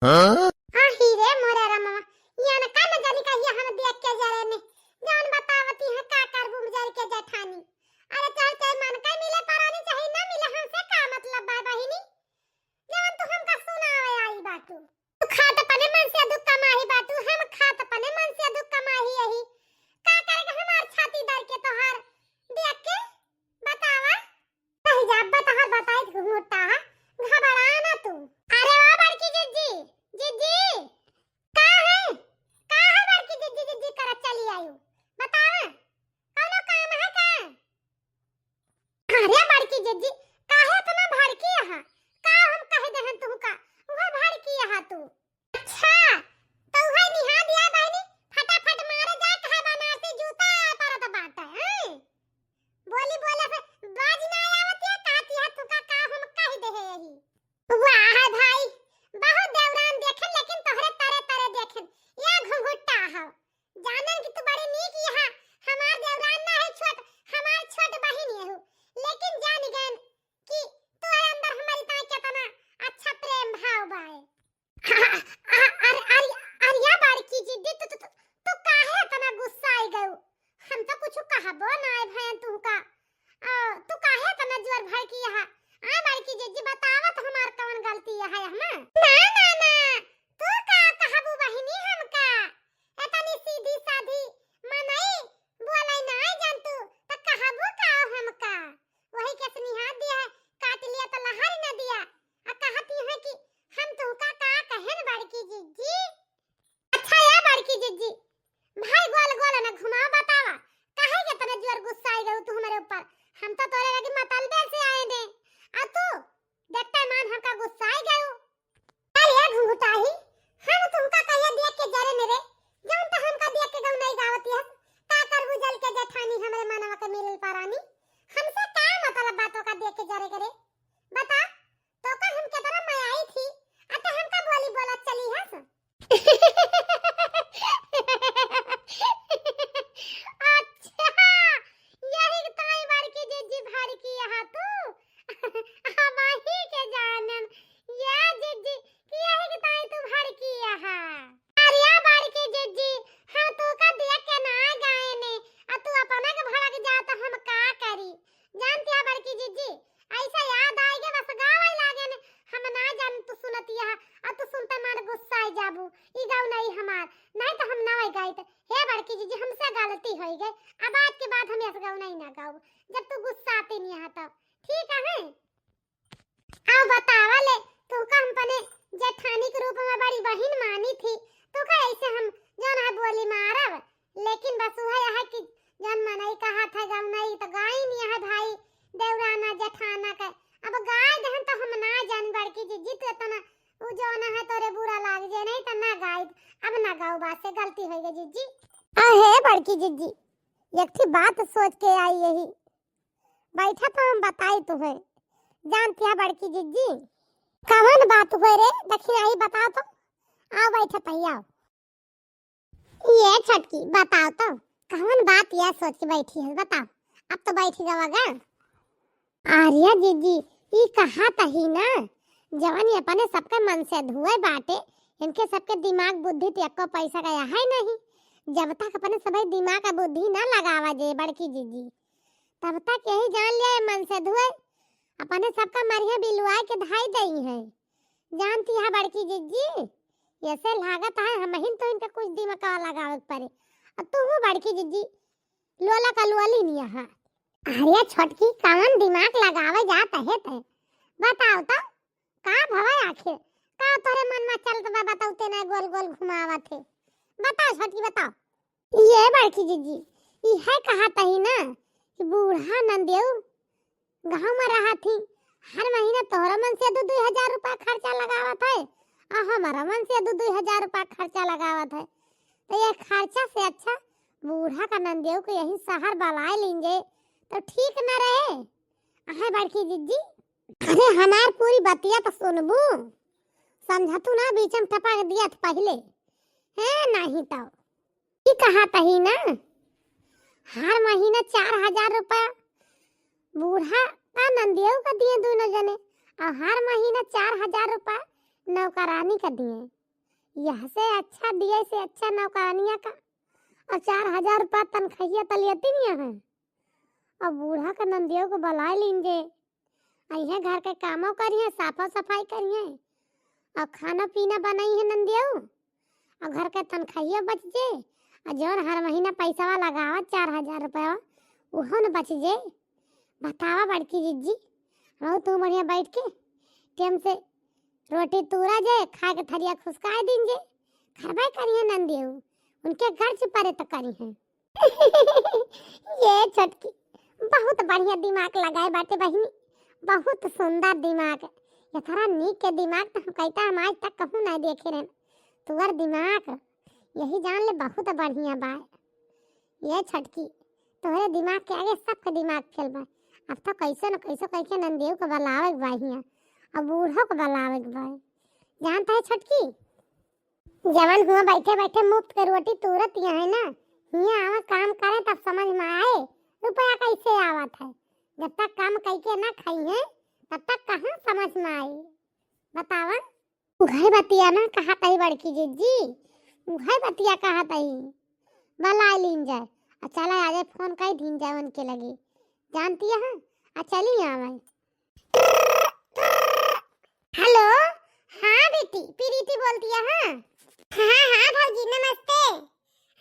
आही रे मोरे रामा यान का न जानी का हम देख के जरे ने जान बतावती है का करबू मजर के जेठानी। अरे चल चल मन का मिले परानी चाहे ना मिले हमसे का मतलब बा बहिनी। जान तू हमका सुनावे आई बातू तू खात पने मन से दुख कमाही बातू हम खात पने मन से दुख कमाही यही का करे हमार छाती दर के तोहार देख के बतावा कहीं जा बता बताई मोटा घबरा ना तू। अरे ओ बड़की जिज्जी जिज्जी का है बड़की जिज्जी जिज्जी कर चली आयु बतावा कौनो काम है का। अरे बड़की जिज्जी काहे इतना भड़की है का हम कह दहन तू का वह भड़की है तू। अच्छा तो वह निहा दिया बहनी फटाफट मारे जा कहे बनारसी जूता परत बाटा है बोली बोले फिर बाज ना आवत है काती है तू का हम कह दे है यही। वाह भाई बहुत देवरान देखन लेकिन तोहरे तारे तारे देखन या घुंघुट्टा हो जानन कि तू बड़ी नीक यहा हमार देवरान ना है छोट हमार छोट बहिन है लेकिन जान गन कि तोरे अंदर हमारी ता कितना अच्छा प्रेम भाव बाए। अरे या बड़की जिद्दी तू काहे इतना गुस्सा आई गयो हम तो कुछ कहबो ना है भैन तू का तू काहे इतना जोर भड़ की यहा आ बड़की जिज्जी बतावत हमार कौन गलती है हम ना तू का कहबू बहिनी हमका इतनी सीधी साधी मनई बोलै ना जान तू त कहबू का हमका वही के स्नेहा दिया है काट लिया तो लहर न दिया आ कहती है कि हम तू का कहन बड़की जिज्जी। अच्छा या बड़की जिज्जी भाई गोल गोल न घुमाओ बतावा काहे के इतना जोर गुस्सा आई गयो तू हमारे ऊपर हम तो तोरे लगी मतलबे से आए ने आ तू देखते मान हमका गुस्सा आई गयो। अरे घुंघटाही हम तुमका कहिए देख के जरे मेरे जौन तो हमका देख के गौ नहीं गावती है का करबू जल के जेठानी हमरे मनवा के मिलल पारानी हमसे का मतलब बातों का देख के जरे करे बता तो का हम कितना मैं आई थी अत हमका बोली बोलत चली है अच्छा यही ताई बार की जिज्जी भाड़ की यहाँ तू हमाही के जानन या जिज्जी कि यही के ताई तू भड़ की यहां। अरे बाड़ की जिज्जी हां तू का देख के ना गाए ने आ तू अपना के भड़क जा तो हम का करी जानती है बड़की जिज्जी ऐसा याद आई के बस गावे लागे ने हम ना जान तू सुनती है आ तू सुनते मार गुस्सा आई जाबू ई गाव नहीं हमार नहीं तो हम ना गाई तो हे बड़की जिज्जी हमसे गलती होई गई अब आज के बाद हम ऐसा गाव नहीं ना गाओ जब तू गुस्सा आती नहीं है तब ठीक है। आओ बतावा ले तू का हम पने जेठानी के रूप में बड़ी बहन मानी थी तो का ऐसे हम जन है बोली मारब लेकिन बस वह है कि जन मनई कहा था गम नहीं तो गाय नहीं है भाई देवराना जेठाना का अब गाय दहन तो हम ना जान बड़की जिज्जी तो इतना उ जो ना है तोरे बुरा लाग जे नहीं तो ना गाय अब ना गाओ बात से गलती हो गई जिज्जी। अहे बड़की जिज्जी एक थी बात सोच के आई यही बैठा तो हम बताई तुम्हें जानती है बड़की जिज्जी कवन बात हुए रे देखी आई बताओ तो आओ बैठा पहिया ये छटकी बताओ तो कवन बात यह सोच के बैठी है बताओ अब तो बैठी जाओगा। आर्या जिज्जी ये कहा तही ना जवन ये अपने सबके मन से धुए बाटे इनके सबके दिमाग बुद्धि तक पैसा गया है नहीं जब तक अपने सभी दिमाग का बुद्धि ना लगावा जे बड़की जिज्जी तब तक यही जान लिया मन से धुए अपने सबका मरिया बिलुआ के धाई दई है जानती है बड़की जिज्जी ऐसे लागत है हम ही तो इनका कुछ दिमाग लगावे पड़े और तू बड़की जिज्जी लोला का लोली नहीं है। अरे छोटकी कौन दिमाग लगावे जात है ते बताओ तो का भवा आखिर का तोरे मन में चलत बा बताओ ते ना गोल गोल घुमावत है बताओ छोटकी बताओ। ये बड़की जिज्जी ये है कहा तही ना कि बूढ़ा नंदेव गांव में रहा थी हर महीने तोहरा मन से 2-2 रुपया खर्चा लगावत है और हमारा मन से 2-2 रुपया खर्चा लगावत है तो ये खर्चा से अच्छा बूढ़ा का नंदेव को यही शहर बलाए लेंगे तो ठीक न रहे। अहे बड़की जिज्जी अरे हमार पूरी बतिया तो सुनबू समझतू ना बीच में टपक दिया था पहले है नहीं तो की कहा तही ना हर महीने 4000 रुपया बूढ़ा का नंदियों का दिए दोनों जने और हर महीने 4000 रुपया नौकरानी का दिए। यह से अच्छा दिए से अच्छा नौकरानिया का। और 4,000 रुपया तनख्वाहिया तलियती नहीं है। और बूढ़ा का नंदियों को बुला लीजिए। अइहे घर के कामों करिए, साफा सफाई करिए और खाना पीना बनाई है नंदियों। और घर के तनख्वाहिया बच जे। और जौन हर महीना पैसा लगावा 4,000 रुपया उहो न बच जे। बतावा बड़की जिज्जी, रहो तू बढ़िया बैठ के टेम से रोटी तूरा जे, खा के थरिया खुशकाए दिन जे। खरबे करिए नंदियों, उनके घर छुपारे तो करी है। ये छोटकी बहुत बढ़िया दिमाग लगाए बाटे बहिनी, बहुत सुंदर दिमाग। ये थोड़ा नीक के दिमाग तो हम कहता हम आज तक कहूँ नहीं देखे रहे। तुअर दिमाग यही जान ले बहुत बढ़िया बा। ये छोटकी तोहरे दिमाग के आगे सबके दिमाग फेल बा। अब तो कैसे न कैसे करके नंदियों को बुलावे बा हियां, अब बूढ़ों को बुलावे बा। जानता है छोटकी, जवान हुआ बैठे बैठे मुफ्त के रोटी तुरत यहाँ है ना, हियां आवा काम करे तब समझ में आए रुपया कैसे आवत है। जब तक काम करके ना खाई है तब तक कहाँ समझ में आई। बतावा उघे बतिया ना कहा तही बड़की जिज्जी, उघे बतिया कहा तही बुला लीन जाए। और चला आजे फोन कर दीन जाए उनके लगी, जानती है। और चली आवे। हेलो, हाँ बेटी प्रीति बोलती है। हाँ हाँ भौजी नमस्ते।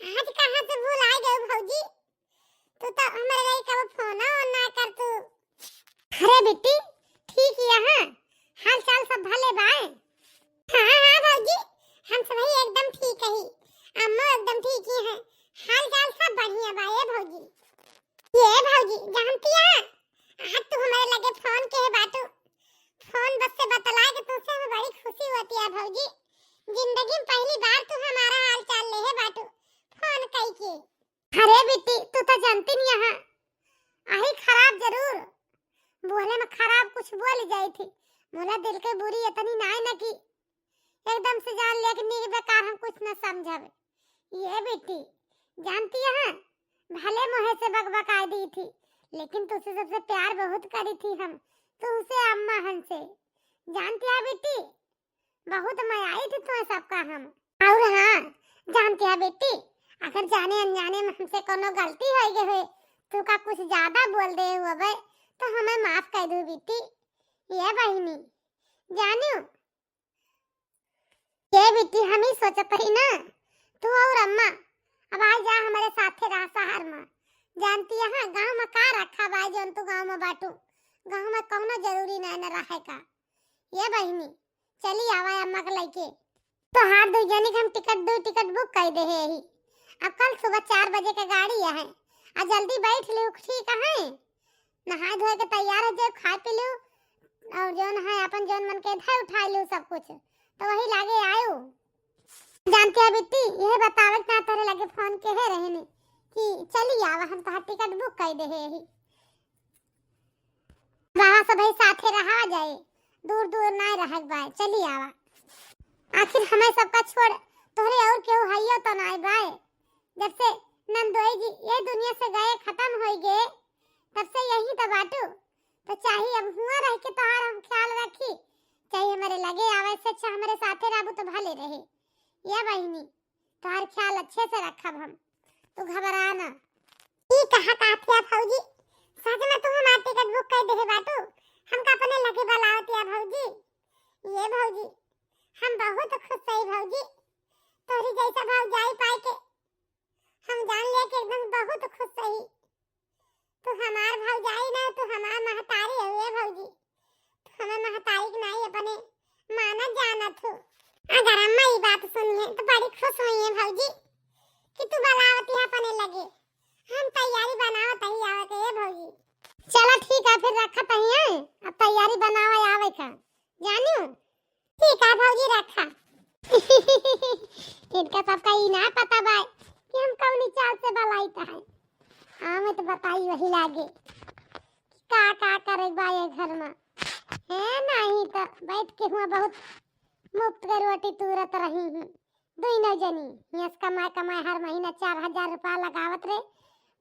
आज कहाँ से भूल आ गए भौजी, तू तो हमारे लिए कब फोन ना कर तू। अरे बेटी ठीक है, हाँ हाल चाल सब भले बाए। हाँ हाँ भौजी हम सब एकदम ठीक है, अम्मा एकदम ठीक ही है, हाल चाल सब बढ़िया बाए भौजी। ये भौजी जानती है, आज तू हमारे लगे फोन के है बाटू। फोन बस से बतला के तुझसे हमें बड़ी खुशी होती है भौजी। जिंदगी में पहली बार तू हमारा हाल चाल ले है बाटू फोन कई के। अरे बेटी तू तो जानती नहीं है, आई खराब जरूर बोले में खराब कुछ बोल जाई थी। मोला दिल के बुरी इतनी नाई न की एकदम से जान लिया कि नी बेकार हम कुछ न समझावे। ये बेटी जानती है, भले मोहे से बकबका दी थी लेकिन तुझसे सबसे प्यार बहुत करी थी हम, तुझसे अम्मा हन से। जानती है बेटी बहुत मैं आई थी तुम्हें सबका हम। और हाँ जानती है बेटी, अगर जाने अनजाने में हमसे कोनो गलती हो गई है तो का कुछ ज्यादा बोल दे हुए तो हमें माफ कर दो बेटी। ये बहिनी जानियो, ये बेटी हम ही सोचत रही ना तू और अम्मा अब आ जा हमारे साथे रह शहर में। जानती है गांव में का रखा बा जौन तू गांव में बाटू, गांव में कौनो जरूरी नहीं न रहे का। ये बहिनी चली आवा अम्मा के लेके तो हाथ दो जनी हम टिकट बुक कर दे है। अब कल सुबह 4 बजे का गाड़ी है, आ जल्दी बैठ लो ठीक है, नहा धोए के तैयार हो जाओ, खा पी लो और जौन है अपन जौन मन के था उठा लो सब कुछ तो वही लागे आयो। जानती है बेटी यह बतावे ना तोरे लगे फोन के है रहने कि चली आवा हम तो टिकट बुक कर दे है। वहां सब साथे रहा जाए, दूर दूर ना रह बाय, चली आवा। आखिर हमें सबका छोड़ तोरे और क्यों हइयो तो ना बाय। जब से नंदोई जी ये दुनिया से गए खत्म हो गए तब से यही तो बाटू, तो चाहिए अब हुआ रह के तोहार हम ख्याल रखी, चाहिए हमारे लगे आवे से अच्छा हमारे साथे रहबू तो भले रहे। ये बहिनी तोहार ख्याल अच्छे से रखब हम, तू घबरा ना। ई कहा काथिया भौजी, सच में तू हमार टिकट बुक कर दे बाटू, हम का अपने लगे बुलावतिया भौजी। ये भौजी हम बहुत खुश है भौजी, तोरी जैसा भौजाई पाई के हम जान ले के एकदम बहुत खुश है। तू हमार भौजाई ना तू हमार महतारी है भौजी, तू हमें महतारी की नहीं अपने माना जानत हो। अगर अम्मा ये बात सुनी है तो बड़ी खुश हुई है भौजी कि तू बुलावती है अपने लगे, हम तैयारी बनावत ही आवे के है भौजी। चलो ठीक है फिर रखत ही है, अब तैयारी बनावे आवे का जानियो। ठीक है भौजी रखा। इनका सबका ही ना पता बा कि हम कौनी चाल से बलाईता है, हमें तो बताई वही लागे का करे बा ये घर में है। नहीं तो बैठ के हुआ बहुत मुफ्त के रोटी तुरत रही हूँ, दुई जनी यस कमाए हर महीना 4,000 रुपया लगावत रहे,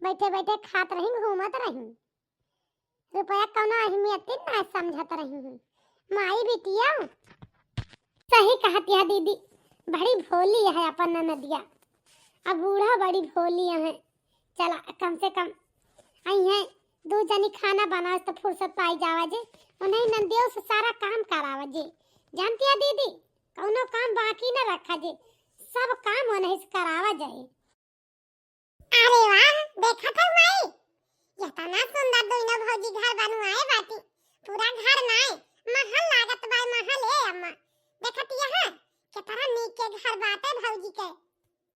बैठे बैठे खात रही घूमत रही, रुपया कौनो अहमियत ना समझत रही हूँ। माई बिटिया सही कहती है दीदी, बड़ी भोली है अपन ननदिया। अब बूढ़ा बड़ी भोली है। चला कम से कम आई है दो जनी खाना बनाओ तो फुर्सत पाई जावा जे। उन्हें नंदियों से सारा काम करावा जे। जानती है दीदी, कौनो काम बाकी न रखा जे, सब काम उन्हें से करावा जाए। अरे वाह, देखा था माई, इतना सुंदर दोनों भौजी घर बनवाए बाटी। पूरा घर नाय महल लागत बा। महल है अम्मा, देखत यहाँ कितना नीक के घर बाटे भौजी के।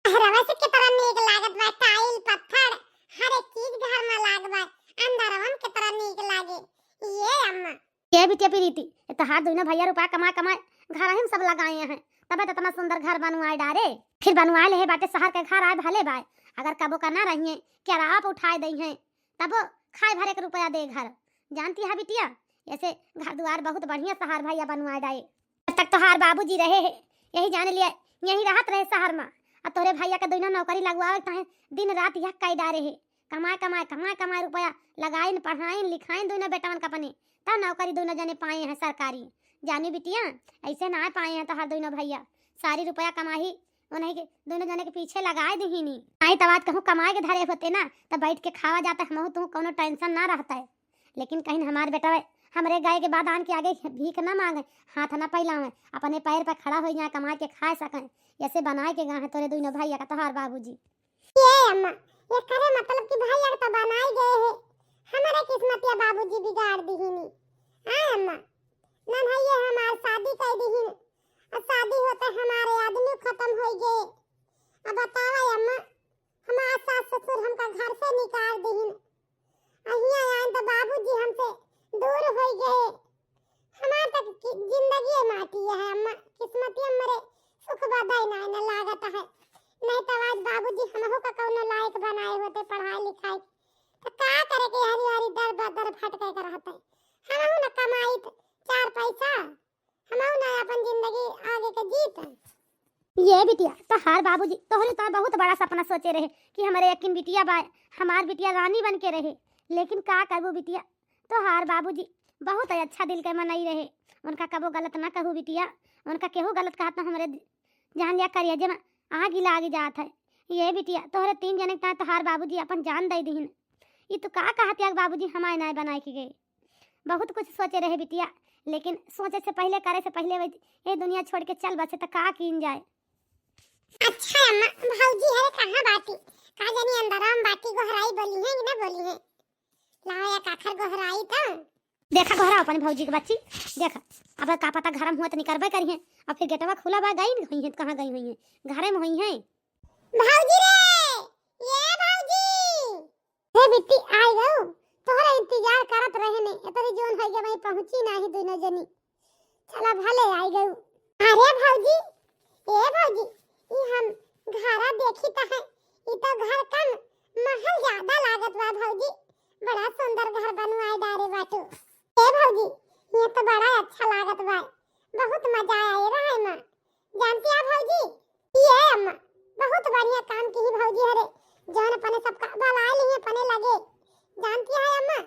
रवा से कितना नीक लागत बा, टाइल पत्थर हर एक चीज घर में लाग बा। अंदर हम कितना नीक लागे ये अम्मा। ये बिटिया प्रीति, तो हाथ दोनों भैया रुपया कमा कमा घर हम सब लगाए हैं, तबे तो इतना सुंदर घर बनवाए डारे। फिर बनवाए ले बाटे शहर के घर आए भले बाय, अगर कबो का ना रहिए किराया पे उठाए दई हैं तब खाए भरे के रुपया दे घर। जानती है बिटिया, ऐसे घर द्वार बहुत बढ़िया शहर भैया बनवाए डाए। आज तक तो हार बाबूजी रहे है, यही जान लिया यही राहत रहे शहर में। अब तोरे भैया के दोनों नौकरी लगवाए ताहे दिन रात यह कई डारे है, कमाए कमाए कमाए कमाए रुपया लगाइन पढ़ाइन लिखाइन दोनों बेटवन का अपने, तब नौकरी दोनों जने पाए हैं सरकारी। जानी बिटिया, ऐसे ना पाए हैं तो हर दोनों भैया सारी रुपया कमाई उन्हें के दोनों जने के पीछे लगाए दी ही नहीं। आई तबाद कहूँ कमाए के धरे होते ना तब बैठ के खावा जाता हम तू कोनो टेंशन ना रहता है। लेकिन कहीं हमारे बेटा हमरे गाय के बाद आन के आगे भीख ना मांगे, हाथ ना फैलावे, अपने पैर पर खड़ा हो जाए, कमा के खा सकें, ऐसे बनाए के गाँव तोरे दोनों भैया का तोहार बाबूजी। ये अम्मा, ये करे मतलब कि भैया तो बनाए गए है, हमारे किस्मत या बाबूजी बिगाड़ दी ही नहीं। हां अम्मा, ना भैया हमार शादी कर दी ही, और शादी होते हमारे आदमी खत्म हो गए। अब बतावा अम्मा, हमारा सास ससुर हमका घर से निकाल दी ही, अहिया आए तो बाबूजी हमसे दूर हो गए। हमार तक जिंदगी माटी है अम्मा, किस्मत हमरे सुख बधाई ना लागत है। नहीं तो आज बाबूजी हमहु का कौनो लायक बनाए होते पढ़ाई लिखाई, तो का करे के हरी हरी दर बदर फटके कर रहते। हमहु न कमाई चार पैसा, हमहु न अपन जिंदगी आगे के जीत। ये बिटिया तो हार बाबूजी तोहरे तो बहुत बड़ा सपना सोचे रहे कि हमारे यकीन बिटिया बा, हमार बिटिया रानी बन के रहे। लेकिन का करबो बिटिया, तो हार बाबूजी बहुत अच्छा दिल के मनई रहे, उनका कबो गलत ना कहू बिटिया। उनका केहू गलत कहा तो हमरे जान लिया करिए जे आग लाग जात है। ये बिटिया तोहरे तीन जने का तोहार बाबूजी अपन जान दे दीन। ये तो का कहते बाबूजी हमारे नाय बनाए के गए। बहुत कुछ सोचे रहे बिटिया, लेकिन सोचे से पहले करे से पहले ये दुनिया छोड़ के चल बसे तो का कीन जाए। अच्छा अम्मा, भौजी है कहां बाटी, का जानी अंदर हम बाटी गोहराई बोली है कि ना बोली है। लाया काखर गोहराई तो देखा गोहरा अपन भौजी के बच्ची देखा। अब का पता घरम हुआ तो निकलबे करिए, और फिर गेटवा खुला बा गई नहीं है, कहां गई हुई है, घरे में हुई है। भौजी रे, ये भौजी हे बिट्टी आई गऊ, तोहरा इंतजार करत रहे ने, एतरी जोन है के भाई पहुंची नाही दोनों जनी। चला भले आई गऊ। अरे भौजी, ए भौजी, ई हम घरा देखी त है, ई तो घर कम महल ज्यादा लागत बा भौजी, बड़ा सुंदर घर बनवाए डारे बाटू। ए भौजी, ये तो बड़ा अच्छा लागत बा, बहुत मजा आए रहा है मां। जानती है भौजी, ये अम्मा बहुत बढ़िया काम की ही भौजी हरे, जान अपने सब का भलाई लिए अपने लगे। जानती है अम्मा,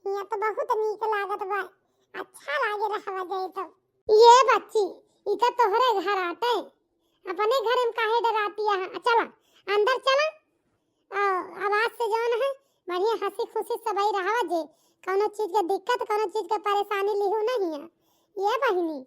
ये तो बहुत नीक लागत बा, अच्छा लागे रहवा जाए तो। ये बच्ची ई तो तोहरे घर आते, अपने घर में काहे डराती है। चला अंदर चला, आवाज से जौन है बढ़िया हंसी खुशी सबई रहवा जे, कोनो चीज के दिक्कत कोनो चीज के परेशानी लिहू नहीं है। ये बहिनी